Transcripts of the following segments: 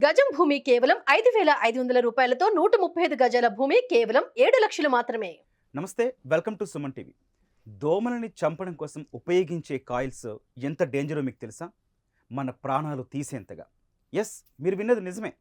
గజం భూమి కేవలం 5,500 రూపాయలతో 135 గజాల భూమి కేవలం 7 లక్షలు మాత్రమే. నమస్తే, వెల్కమ్ టు సుమన్ టీవీ. దోమలని చంపడం కోసం ఉపయోగించే కాయిల్స్ ఎంత డేంజరో మీకు తెలుసా? మన ప్రాణాలు తీసేంతగా. ఎస్, మీరు విన్నది నిజమే.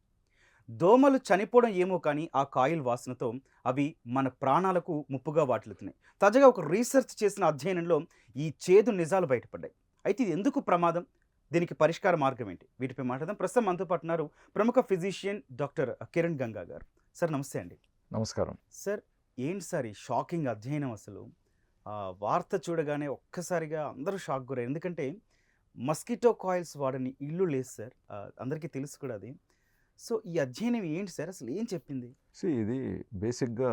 దోమలు చనిపోవడం ఏమో కానీ ఆ కాయిల్ వాసనతో అవి మన ప్రాణాలకు ముప్పుగా వాటిల్లుతున్నాయి. తాజాగా ఒక రీసెర్చ్ చేసిన అధ్యయనంలో ఈ చేదు నిజాలు బయటపడ్డాయి. అయితే ఇది ఎందుకు ప్రమాదం, దీనికి పరిష్కార మార్గం ఏంటి, వీటిపై మాట్లాడదాం. ప్రస్తుతం మనతో పాటు ఉన్నారు ప్రముఖ ఫిజిషియన్ డాక్టర్ కిరణ్ గంగా గారు. సార్ నమస్తే అండి. నమస్కారం సార్, ఏంటి సార్ ఈ షాకింగ్ అధ్యయనం? అసలు వార్త చూడగానే ఒక్కసారిగా అందరూ షాక్ గురయ్యారు. ఎందుకంటే మస్కిటో కాయిల్స్ వాడని ఇల్లు లేదు సార్, అందరికీ తెలుసు కూడా అది. సో ఈ అధ్యయనం ఏంటి సార్, అసలు ఏం చెప్పింది? ఇది బేసిక్గా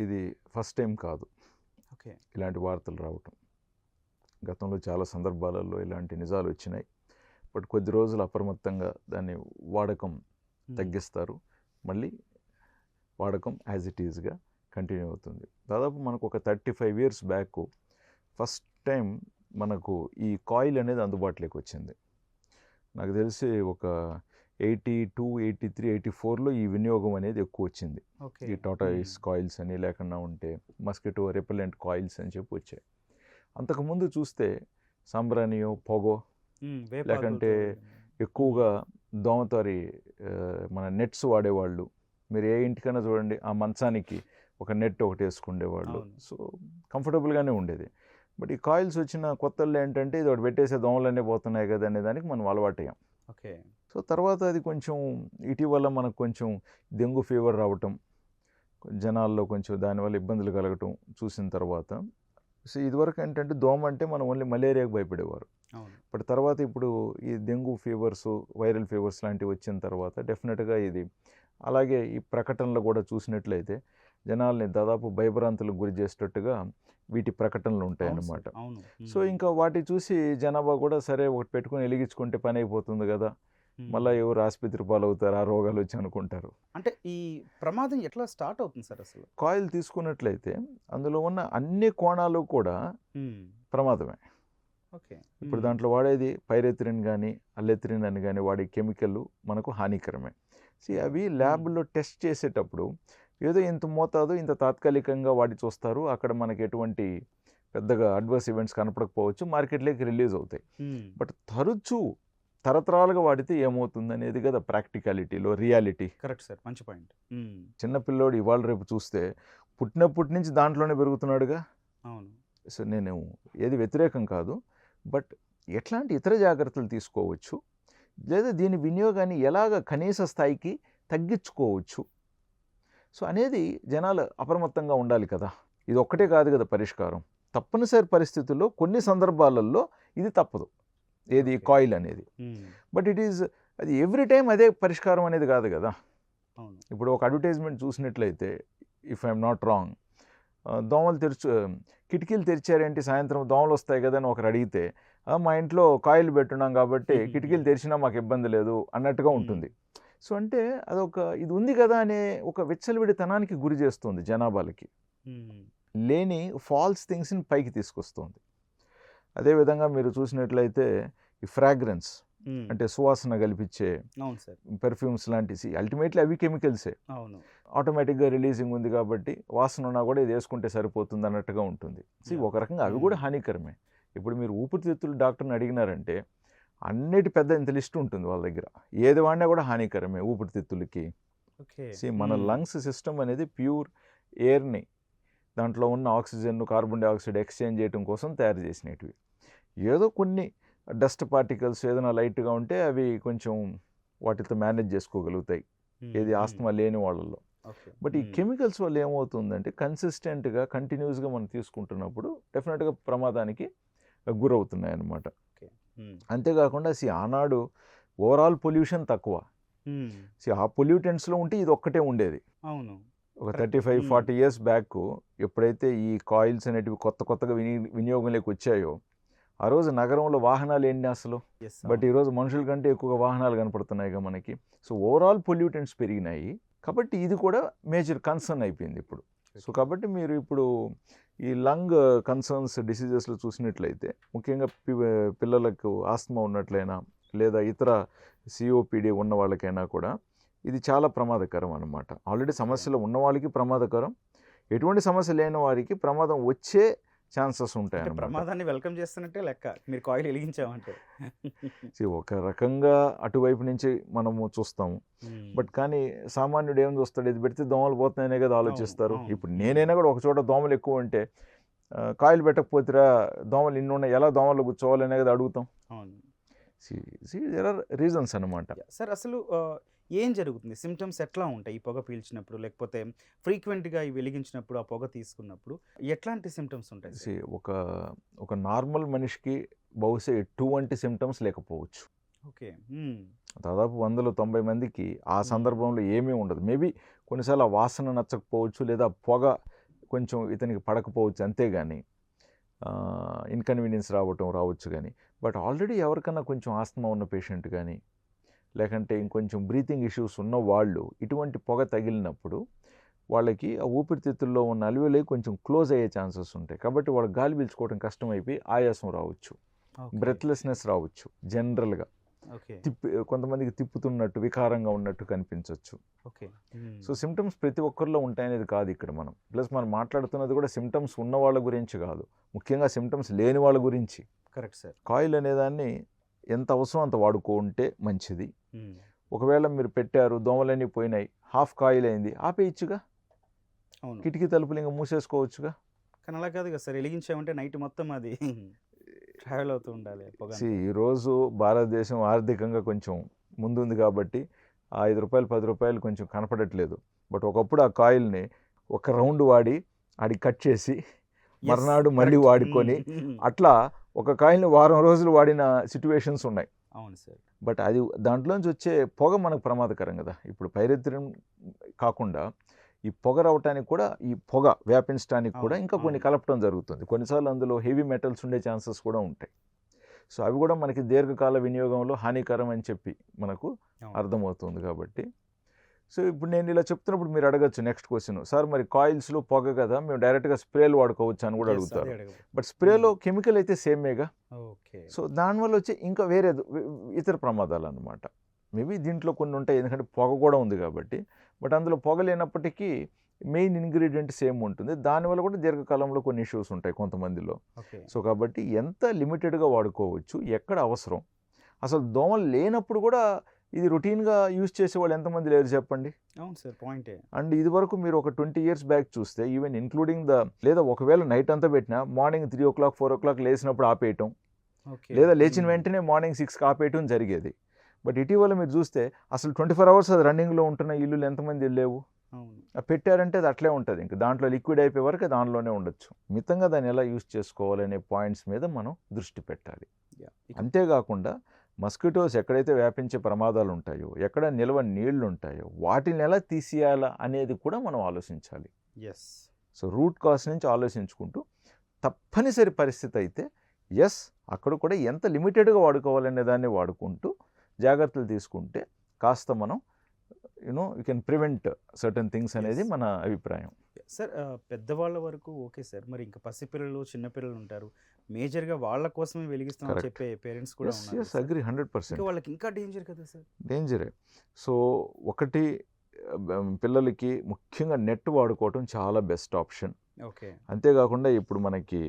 ఇది ఫస్ట్ టైం కాదు ఓకే. ఇలాంటి వార్తలు రావటం. గతంలో చాలా సందర్భాలలో ఇలాంటి నిజాలు వచ్చినాయి. బట్ కొద్ది రోజులు అప్రమత్తంగా దాన్ని వాడకం తగ్గిస్తారు, మళ్ళీ వాడకం యాజ్ ఇట్ ఈజ్గా కంటిన్యూ అవుతుంది. దాదాపు మనకు ఒక 35 years బ్యాక్ ఫస్ట్ టైం మనకు ఈ కాయిల్ అనేది అందుబాటులోకి వచ్చింది. నాకు తెలిసి ఒక 82, 83, 84లో ఈ వినియోగం అనేది ఎక్కువ వచ్చింది. ఈ టాటాయిస్ కాయిల్స్ అని, లేకుండా ఉంటే మస్కిటో రెపెలెంట్ కాయిల్స్ అని చెప్పి వచ్చాయి. అంతకుముందు చూస్తే సంబ్రానియో, పొగో, లేకంటే ఎక్కువగా దోమతారి మన నెట్స్ వాడేవాళ్ళు. మీరు ఏ ఇంటికైనా చూడండి, ఆ మంచానికి ఒక నెట్ ఒకటి వేసుకునేవాళ్ళు. సో కంఫర్టబుల్గానే ఉండేది. బట్ ఈ కాయిల్స్ వచ్చిన కొత్తల్లో ఏంటంటే ఇది ఒకటి పెట్టేసే దోమలన్నీ పోతున్నాయి కదా అనే దానికి మనం అలవాటయ్యాం. ఓకే. సో తర్వాత అది కొంచెం ఇటీవల మనకు కొంచెం డెంగ్యూ ఫీవర్ రావటం, జనాల్లో కొంచెం దానివల్ల ఇబ్బందులు కలగటం చూసిన తర్వాత, సో ఇదివరకు ఏంటంటే దోమ అంటే మనం ఓన్లీ మలేరియాకు భయపడేవారు. బట్ తర్వాత ఇప్పుడు ఈ డెంగ్యూ ఫీవర్స్, వైరల్ ఫీవర్స్ లాంటివి వచ్చిన తర్వాత డెఫినెట్గా ఇది, అలాగే ఈ ప్రకటనలు కూడా చూసినట్లయితే జనాల్ని దాదాపు భయభ్రాంతులకు గురి చేసేటట్టుగా వీటి ప్రకటనలు ఉంటాయన్నమాట. సో ఇంకా వాటి చూసి జనాభా కూడా సరే ఒకటి పెట్టుకుని వెలిగించుకుంటే పని అయిపోతుంది కదా, మళ్ళీ ఎవరు ఆసుపత్రి పాలవుతారు, ఆ రోగాలు వచ్చి అనుకుంటారు. అంటే ఈ ప్రమాదం ఎట్లా స్టార్ట్ అవుతుంది సార్? అసలు కాయిల్ తీసుకున్నట్లయితే అందులో ఉన్న అన్ని కోణాలు కూడా ప్రమాదమే. ఓకే. ఇప్పుడు దాంట్లో వాడేది పైరెథ్రిన్ కానీ అల్లెథ్రిన్ అని కానీ వాడే కెమికల్ మనకు హానికరమే. అవి ల్యాబ్లో టెస్ట్ చేసేటప్పుడు ఏదో ఇంత మోతాదు, ఇంత తాత్కాలికంగా వాడి చూస్తారు. అక్కడ మనకి ఎటువంటి పెద్దగా అడ్వర్స్ ఈవెంట్స్ కనపడకపోవచ్చు, మార్కెట్లోకి రిలీజ్ అవుతాయి. బట్ తరచూ తరతరాలుగా వాడితే ఏమవుతుంది అనేది కదా ప్రాక్టికాలిటీలో రియాలిటీ. కరెక్ట్ సార్, మంచి పాయింట్. చిన్నపిల్లోడు ఇవాళ రేపు చూస్తే పుట్టినప్పటి నుంచి దాంట్లోనే పెరుగుతున్నాడుగా. అవును. సో నేను ఏది వ్యతిరేకం కాదు, బట్ ఎట్లాంటి ఇతర జాగ్రత్తలు తీసుకోవచ్చు, లేదా దీని వినియోగాన్ని ఎలాగ కనీస స్థాయికి తగ్గించుకోవచ్చు, సో అనేది జనాలు అప్రమత్తంగా ఉండాలి కదా. ఇది ఒక్కటే కాదు కదా పరిష్కారం. తప్పనిసరి పరిస్థితుల్లో కొన్ని సందర్భాలలో ఇది తప్పదు, ఏది కాయిల్ అనేది. బట్ ఇట్ ఈజ్, అది ఎవ్రీ టైం అదే పరిష్కారం అనేది కాదు కదా. ఇప్పుడు ఒక అడ్వర్టైజ్మెంట్ చూసినట్లయితే, ఇఫ్ ఐఎమ్ నాట్ రాంగ్, దోమలు కిటికీలు తెరిచారేంటి, సాయంత్రం దోమలు వస్తాయి కదా అని ఒకరు అడిగితే, మా ఇంట్లో కాయిల్ పెట్టున్నాం కాబట్టి కిటికీలు తెరిచినా మాకు ఇబ్బంది లేదు అన్నట్టుగా ఉంటుంది. సో అంటే అదొక ఇది ఉంది కదా అనే ఒక విచ్చలవిడితనానికి గురి చేస్తుంది జనాభాలకి, లేని ఫాల్స్ థింగ్స్ని పైకి తీసుకొస్తుంది. అదేవిధంగా మీరు చూసినట్లయితే ఈ ఫ్రాగ్రెన్స్ అంటే సువాసన కల్పించే పెర్ఫ్యూమ్స్ లాంటివి, అల్టిమేట్లీ అవి కెమికల్సే. ఆటోమేటిక్గా రిలీజింగ్ ఉంది కాబట్టి వాసన ఉన్నా కూడా ఇది వేసుకుంటే సరిపోతుంది అన్నట్టుగా ఉంటుంది. ఒక రకంగా అవి కూడా హానికరమే. ఇప్పుడు మీరు ఊపిరితిత్తులు డాక్టర్ని అడిగినారంటే అన్నిటి పెద్ద ఇంత లిస్ట్ ఉంటుంది వాళ్ళ దగ్గర, ఏది వాడినా కూడా హానికరమే ఊపిరితిత్తులకి. మన లంగ్స్ సిస్టమ్ అనేది ప్యూర్ ఎయిర్ని, దాంట్లో ఉన్న ఆక్సిజన్, కార్బన్ డైఆక్సైడ్ ఎక్స్చేంజ్ చేయడం కోసం తయారు చేసినవి. ఏదో కొన్ని డస్ట్ పార్టికల్స్ ఏదైనా లైట్గా ఉంటే అవి కొంచెం వాటితో మేనేజ్ చేసుకోగలుగుతాయి, ఏది ఆస్తమా లేని వాళ్ళల్లో. బట్ ఈ కెమికల్స్ వల్ల ఏమవుతుందంటే కన్సిస్టెంట్గా కంటిన్యూస్గా మనం తీసుకుంటున్నప్పుడు డెఫినెట్గా ప్రమాదానికి గురవుతున్నాయి అన్నమాట. అంతేకాకుండా ఆనాడు ఓవరాల్ పొల్యూషన్ తక్కువ. ఆ పొల్యూటెంట్స్లో ఉంటే ఇది ఒక్కటే ఉండేది. అవును. ఒక 35-40 years బ్యాక్ ఎప్పుడైతే ఈ కాయిల్స్ అనేటివి కొత్తగా వినియోగంలోకి వచ్చాయో, ఆ రోజు నగరంలో వాహనాలు ఎన్ని అసలు, బట్ ఈరోజు మనుషుల కంటే ఎక్కువగా వాహనాలు కనపడుతున్నాయిగా మనకి. సో ఓవరాల్ పొల్యూటెంట్స్ పెరిగినాయి కాబట్టి ఇది కూడా మేజర్ కన్సర్న్ అయిపోయింది ఇప్పుడు. సో కాబట్టి మీరు ఇప్పుడు ఈ లంగ్ కన్సర్న్స్ డిసీజెస్లో చూసినట్లయితే ముఖ్యంగా పిల్లలకు ఆస్తమా ఉన్నట్లయినా లేదా ఇతర సిఓపిడి ఉన్న వాళ్ళకైనా కూడా ఇది చాలా ప్రమాదకరం అన్నమాట. ఆల్రెడీ సమస్యలు ఉన్న వాళ్ళకి ప్రమాదకరం, ఎటువంటి సమస్య లేని వారికి ప్రమాదం వచ్చే ఛాన్సెస్ ఉంటాయి అంటే అన్నమాట. ప్రమాదాన్ని వెల్కమ్ చేస్తున్నట్టే లెక్క మీరు కాయిల్ వెలిగించామంటే. ఒక రకంగా అటువైపు నుంచి మనము చూస్తాము, బట్ కానీ సామాన్యుడు ఏం చూస్తాడు, ఇది పెడితే దోమలు పోతున్నాయనే కదా ఆలోచిస్తారు. అవును. ఇప్పుడు నేనైనా కూడా ఒక చోట దోమలు ఎక్కువ ఉంటే కాయిల్ పెట్టకపోతేరా దోమలు ఇన్ని ఉన్నాయి, ఎలా దోమలు కూర్చోవాలనే కదా అడుగుతాం. అవును దేర్ ఆర్ రీజన్స్ అన్నమాట. సార్. అసలు ఏం జరుగుతుంది, సిమ్టమ్స్ ఎట్లా ఉంటాయి ఈ పొగ పీల్చినప్పుడు, లేకపోతే ఫ్రీక్వెంట్గా ఈ వెలిగించినప్పుడు, ఆ పొగ తీసుకున్నప్పుడు ఎట్లాంటి సిమ్టమ్స్ ఉంటాయి? ఒక నార్మల్ మనిషికి బహుశా ఎటువంటి సిమ్టమ్స్ లేకపోవచ్చు. ఓకే. దాదాపు 190 మందికి ఆ సందర్భంలో ఏమీ ఉండదు. మేబీ కొన్నిసార్లు ఆ వాసన నచ్చకపోవచ్చు, లేదా పొగ కొంచెం ఇతనికి పడకపోవచ్చు, అంతేగాని ఇన్కన్వీనియన్స్ రావచ్చు కానీ. బట్ ఆల్రెడీ ఎవరికన్నా కొంచెం ఆస్తమా ఉన్న పేషెంట్ కానీ, లేకంటే ఇంకొంచెం బ్రీతింగ్ ఇష్యూస్ ఉన్న వాళ్ళు ఇటువంటి పొగ తగిలినప్పుడు వాళ్ళకి ఆ ఊపిరితిత్తుల్లో ఉన్న అల్వియోలై కొంచెం క్లోజ్ అయ్యే ఛాన్సెస్ ఉంటాయి. కాబట్టి వాళ్ళకి గాలి పీల్చుకోవడం కష్టమైపోయి ఆయాసం రావచ్చు, బ్రెత్లెస్నెస్ రావచ్చు, జనరల్గా కొంతమందికి తిప్పుతున్నట్టు, వికారంగా ఉన్నట్టు కనిపించవచ్చు. సో సిమ్టమ్స్ ప్రతి ఒక్కరిలో ఉంటాయనేది కాదు ఇక్కడ మనం. ప్లస్ మనం మాట్లాడుతున్నది కూడా సిమ్టమ్స్ ఉన్న వాళ్ళ గురించి కాదు, ముఖ్యంగా సిమ్టమ్స్ లేని వాళ్ళ గురించి. Correct sir. కాయిల్ అనేదాన్ని ఎంత అవసరం అంత వాడుకుంటే మంచిది. ఒకవేళ మీరు పెట్టారు, దోమలన్నీ పోయినాయి, హాఫ్ కాయిల్ అయింది, ఆపేయచ్చుగా, కిటికీ తలుపులు ఇంకా మూసేసుకోవచ్చుగా. కానీ అలా కాదు కదా సార్, వెలిగించామంటే నైట్ మొత్తం అది ట్రావెల్ అవుతూ ఉండాలి. ఈరోజు భారతదేశం ఆర్థికంగా కొంచెం ముందుంది కాబట్టి ఆ 5 రూపాయలు 10 రూపాయలు కొంచెం కనపడట్లేదు. బట్ ఒకప్పుడు ఆ కాయిల్ని ఒక రౌండ్ వాడి అది కట్ చేసి మర్నాడు మళ్ళీ వాడుకొని అట్లా ఒక కాయిల్ని వారం రోజులు వాడిన సిట్యువేషన్స్ ఉన్నాయి. అవును సార్. బట్ అది దాంట్లోంచి వచ్చే పొగ మనకు ప్రమాదకరం కదా. ఇప్పుడు పైరెత్తిరం కాకుండా ఈ పొగ రావటానికి కూడా, ఈ పొగ వ్యాపించడానికి కూడా ఇంకా కొన్ని కలపటం జరుగుతుంది. కొన్నిసార్లు అందులో హెవీ మెటల్స్ ఉండే ఛాన్సెస్ కూడా ఉంటాయి. సో అవి కూడా మనకి దీర్ఘకాల వినియోగంలో హానికరం అని చెప్పి మనకు అర్థమవుతుంది. కాబట్టి సో ఇప్పుడు నేను ఇలా చెప్తున్నప్పుడు మీరు అడగచ్చు నెక్స్ట్ క్వశ్చన్, సార్ మరి కాయిల్స్లో పొగ కదా, మేము డైరెక్ట్గా స్ప్రేలు వాడుకోవచ్చు అని కూడా అడుగుతారు. బట్ స్ప్రేలో కెమికల్ అయితే సేమేగా. సో దానివల్ల వచ్చే ఇంకా వేరే ఇతర ప్రమాదాలు అన్నమాట. మేబీ దీంట్లో కొన్ని ఉంటాయి, ఎందుకంటే పొగ కూడా ఉంది కాబట్టి. బట్ అందులో పొగ లేనప్పటికీ మెయిన్ ఇంగ్రీడియంట్ సేమ్ ఉంటుంది. దానివల్ల కూడా దీర్ఘకాలంలో కొన్ని ఇష్యూస్ ఉంటాయి కొంతమందిలో. సో కాబట్టి ఎంత లిమిటెడ్గా వాడుకోవచ్చు, ఎక్కడ అవసరం. అసలు దోమలు లేనప్పుడు కూడా ఇది రొటీన్గా యూజ్ చేసేవాళ్ళు ఎంతమంది లేరు చెప్పండి. అవును సార్, పాయింటే. అండ్ ఇది వరకు మీరు ఒక 20 years బ్యాక్ చూస్తే, ఈవెన్ ఇంక్లూడింగ్ లేదా ఒకవేళ నైట్ అంతా పెట్టినా మార్నింగ్ 3 o'clock 4 o'clock లేచినప్పుడు ఆపేయటం, లేదా లేచిన వెంటనే మార్నింగ్ 6కి ఆపేయటం జరిగేది. బట్ ఇటీవల మీరు చూస్తే అసలు 24 hours అది రన్నింగ్లో ఉంటున్న ఇల్లులు ఎంతమంది లేవు. పెట్టారంటే అది అట్లే ఉంటుంది, ఇంకా దాంట్లో లిక్విడ్ అయిపోయే వరకు దానిలోనే ఉండొచ్చు. మితంగా దాన్ని ఎలా యూజ్ చేసుకోవాలనే పాయింట్స్ మీద మనం దృష్టి పెట్టాలి. అంతేకాకుండా మస్కిటోస్ ఎక్కడైతే వ్యాపించే ప్రమాదాలు ఉంటాయో, ఎక్కడ నిల్వ నీళ్లు ఉంటాయో వాటిని ఎలా తీసేయాలా అనేది కూడా మనం ఆలోచించాలి. సో రూట్ కాజ్ నుంచి ఆలోచించుకుంటూ తప్పనిసరి పరిస్థితి అయితే అక్కడ కూడా ఎంత లిమిటెడ్గా వాడుకోవాలనే దాన్ని వాడుకుంటూ జాగ్రత్తలు తీసుకుంటే కాస్త మనం you can prevent certain things అనేది మన అభిప్రాయం. సార్ పెద్దవాళ్ళ వరకు ఓకే సార్, మరి ఇంకా పసిపిల్లలు చిన్నపిల్లలు ఉంటారు, మేజర్గా వాళ్ళ కోసమే వెలిగిస్తామని చెప్పే పేరెంట్స్ కూడా ఉన్నారు. అగ్రీ 100%. వాళ్ళకి ఇంకా డేంజర్ కదా సార్. డేంజరే. సో ఒకటి, పిల్లలకి ముఖ్యంగా నెట్ వాడుకోవటం చాలా బెస్ట్ ఆప్షన్. ఓకే. అంతేకాకుండా ఇప్పుడు మనకి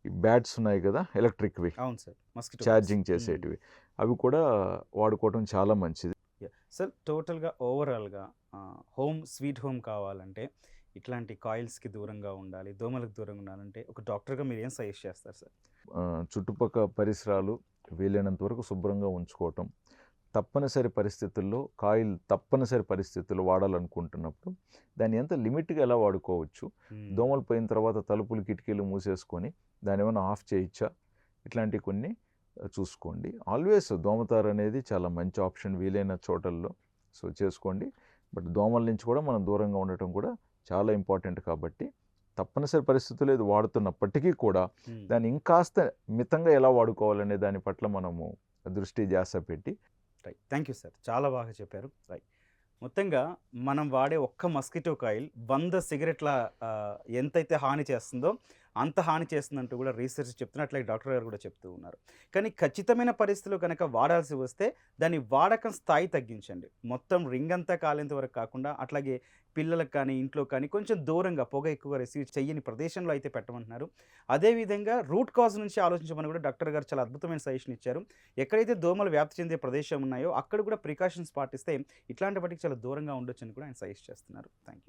ఈ బ్యాట్స్ ఉన్నాయి కదా, ఎలక్ట్రిక్వి. అవును సార్, మస్కిటో ఛార్జింగ్ చేసేటివి, అవి కూడా వాడుకోవటం చాలా మంచిది. సార్ టోటల్గా ఓవరాల్గా హోమ్ స్వీట్ హోమ్ కావాలంటే ఇట్లాంటి కాయిల్స్కి దూరంగా ఉండాలి, దోమలకు దూరంగా ఉండాలంటే ఒక డాక్టర్గా మీరు ఏం సజెస్ట్ చేస్తారు సార్? చుట్టుపక్కల పరిసరాలు వీలైనంత వరకు శుభ్రంగా ఉంచుకోవటం, తప్పనిసరి పరిస్థితుల్లో కాయిల్ తప్పనిసరి పరిస్థితుల్లో వాడాలనుకుంటున్నప్పుడు దాన్ని ఎంత లిమిట్గా ఎలా వాడుకోవచ్చు, దోమలు పోయిన తర్వాత తలుపులు కిటికీలు మూసేసుకొని దాన్ని ఏమైనా ఆఫ్ చేయొచ్చా, ఇట్లాంటి కొన్ని చూసుకోండి. ఆల్వేస్ దోమతార అనేది చాలా మంచి ఆప్షన్ వీలైన చోటల్లో. సో చేసుకోండి. బట్ దోమల నుంచి కూడా మనం దూరంగా ఉండటం కూడా చాలా ఇంపార్టెంట్. కాబట్టి తప్పనిసరి పరిస్థితులు ఇది వాడుతున్నప్పటికీ కూడా దాన్ని ఇంకాస్త మితంగా ఎలా వాడుకోవాలనే దాని పట్ల మనము దృష్టి ధ్యాస పెట్టి. థ్యాంక్ యూ సార్, చాలా బాగా చెప్పారు. మొత్తంగా మనం వాడే ఒక్క మస్కిటో కాయిల్ 100 సిగరెట్ల ఎంతైతే హాని చేస్తుందో అంత హాని చేస్తుందంటూ కూడా రీసెర్చ్ చెప్తున్నట్లయితే డాక్టర్ గారు కూడా చెప్తూ ఉన్నారు. కానీ ఖచ్చితమైన పరిస్థితుల్లో కనుక వాడాల్సి వస్తే దాని వాడకం స్థాయి తగ్గించండి. మొత్తం రింగ్ అంతా కాలేంత వరకు కాకుండా అట్లాగే పిల్లలకు కానీ, ఇంట్లో కానీ కొంచెం దూరంగా పొగ ఎక్కువగా రిసీవ్ చెయ్యని ప్రదేశంలో అయితే పెట్టమంటున్నారు. అదేవిధంగా రూట్ కాజ్ నుంచి ఆలోచించమని కూడా డాక్టర్ గారు చాలా అద్భుతమైన సజెషన్ ఇచ్చారు. ఎక్కడైతే దోమలు వ్యాప్తి చెందే ప్రదేశం ఉన్నాయో అక్కడ కూడా ప్రికాషన్స్ పాటిస్తే ఇట్లాంటి వాటికి చాలా దూరంగా ఉండొచ్చని కూడా ఆయన సజెస్ట్ చేస్తున్నారు. Thank you.